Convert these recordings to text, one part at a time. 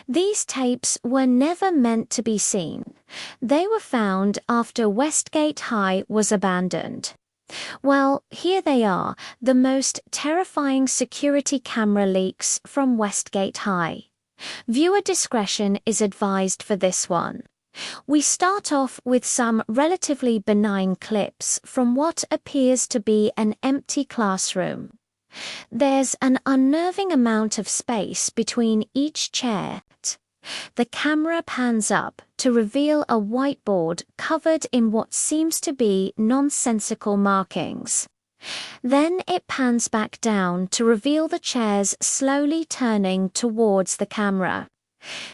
These tapes were never meant to be seen. They were found after Westgate High was abandoned. Well, here they are, the most terrifying security camera leaks from Westgate High. Viewer discretion is advised for this one. We start off with some relatively benign clips from what appears to be an empty classroom. There's an unnerving amount of space between each chair. The camera pans up to reveal a whiteboard covered in what seems to be nonsensical markings. Then it pans back down to reveal the chairs slowly turning towards the camera.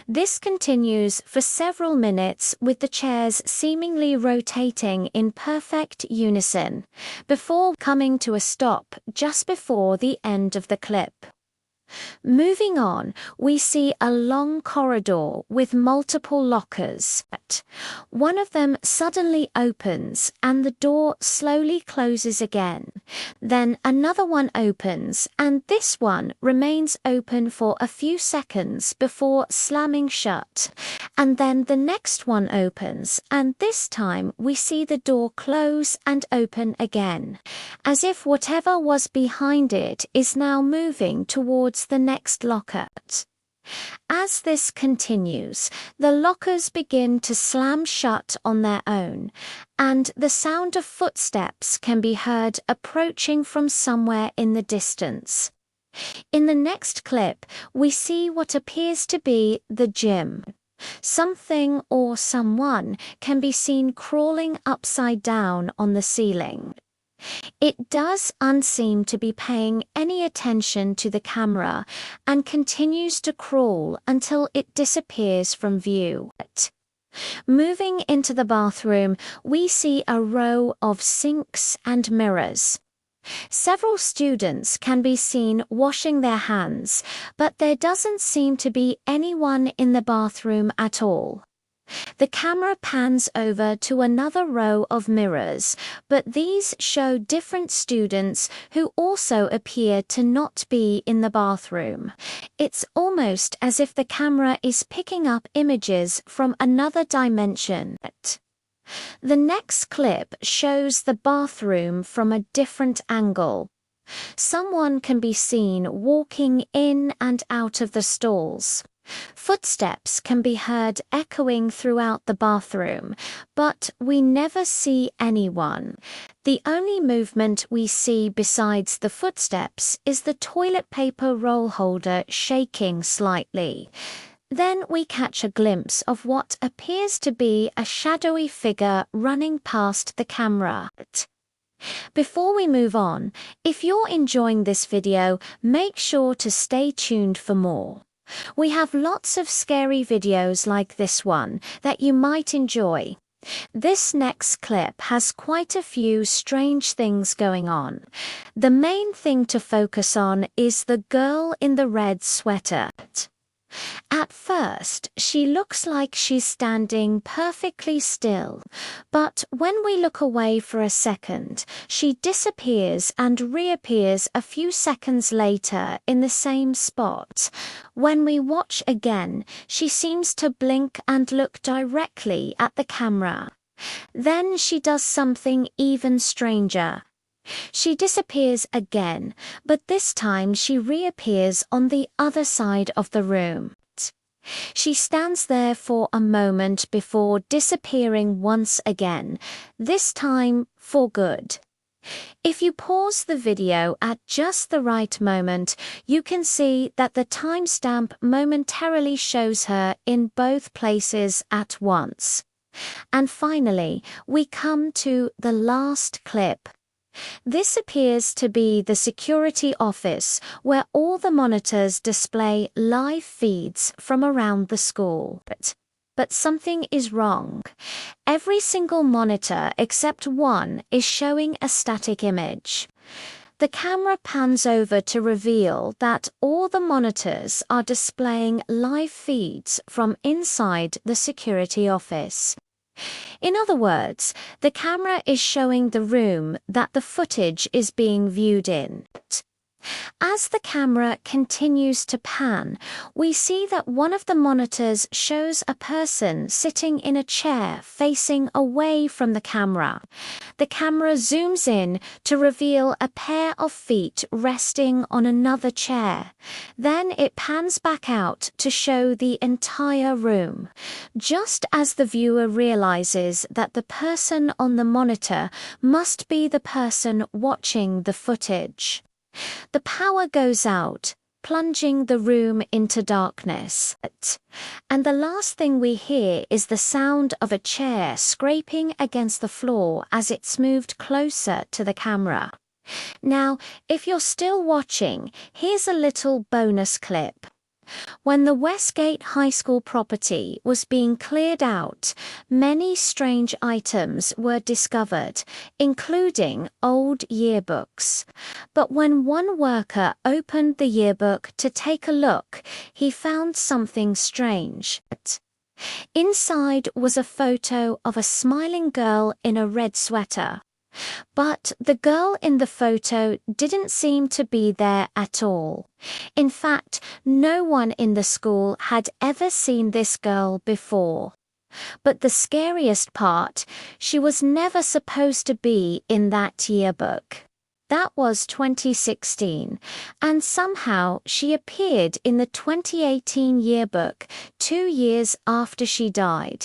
This continues for several minutes with the chairs seemingly rotating in perfect unison, before coming to a stop just before the end of the clip. Moving on, we see a long corridor with multiple lockers. One of them suddenly opens and the door slowly closes again. Then another one opens and this one remains open for a few seconds before slamming shut. And then the next one opens and this time we see the door close and open again, as if whatever was behind it is now moving towards the next locker. As this continues, the lockers begin to slam shut on their own, and the sound of footsteps can be heard approaching from somewhere in the distance. In the next clip, we see what appears to be the gym. Something or someone can be seen crawling upside down on the ceiling. It does unseem to be paying any attention to the camera and continues to crawl until it disappears from view. Moving into the bathroom, we see a row of sinks and mirrors. Several students can be seen washing their hands, but there doesn't seem to be anyone in the bathroom at all. The camera pans over to another row of mirrors, but these show different students who also appear to not be in the bathroom. It's almost as if the camera is picking up images from another dimension. The next clip shows the bathroom from a different angle. Someone can be seen walking in and out of the stalls. Footsteps can be heard echoing throughout the bathroom, but we never see anyone. The only movement we see besides the footsteps is the toilet paper roll holder shaking slightly. Then we catch a glimpse of what appears to be a shadowy figure running past the camera. Before we move on, if you're enjoying this video, make sure to stay tuned for more. We have lots of scary videos like this one that you might enjoy. This next clip has quite a few strange things going on. The main thing to focus on is the girl in the red sweater. At first, she looks like she's standing perfectly still, but when we look away for a second, she disappears and reappears a few seconds later in the same spot. When we watch again, she seems to blink and look directly at the camera. Then she does something even stranger. She disappears again, but this time she reappears on the other side of the room. She stands there for a moment before disappearing once again, this time for good. If you pause the video at just the right moment, you can see that the timestamp momentarily shows her in both places at once. And finally, we come to the last clip. This appears to be the security office where all the monitors display live feeds from around the school. But something is wrong. Every single monitor except one is showing a static image. The camera pans over to reveal that all the monitors are displaying live feeds from inside the security office. In other words, the camera is showing the room that the footage is being viewed in. As the camera continues to pan, we see that one of the monitors shows a person sitting in a chair facing away from the camera. The camera zooms in to reveal a pair of feet resting on another chair. Then it pans back out to show the entire room. Just as the viewer realizes that the person on the monitor must be the person watching the footage. The power goes out, plunging the room into darkness. And the last thing we hear is the sound of a chair scraping against the floor as it's moved closer to the camera. Now, if you're still watching, here's a little bonus clip. When the Westgate High School property was being cleared out, many strange items were discovered, including old yearbooks. But when one worker opened the yearbook to take a look, he found something strange. Inside was a photo of a smiling girl in a red sweater. But the girl in the photo didn't seem to be there at all. In fact, no one in the school had ever seen this girl before. But the scariest part, she was never supposed to be in that yearbook. That was 2016, and somehow she appeared in the 2018 yearbook 2 years after she died.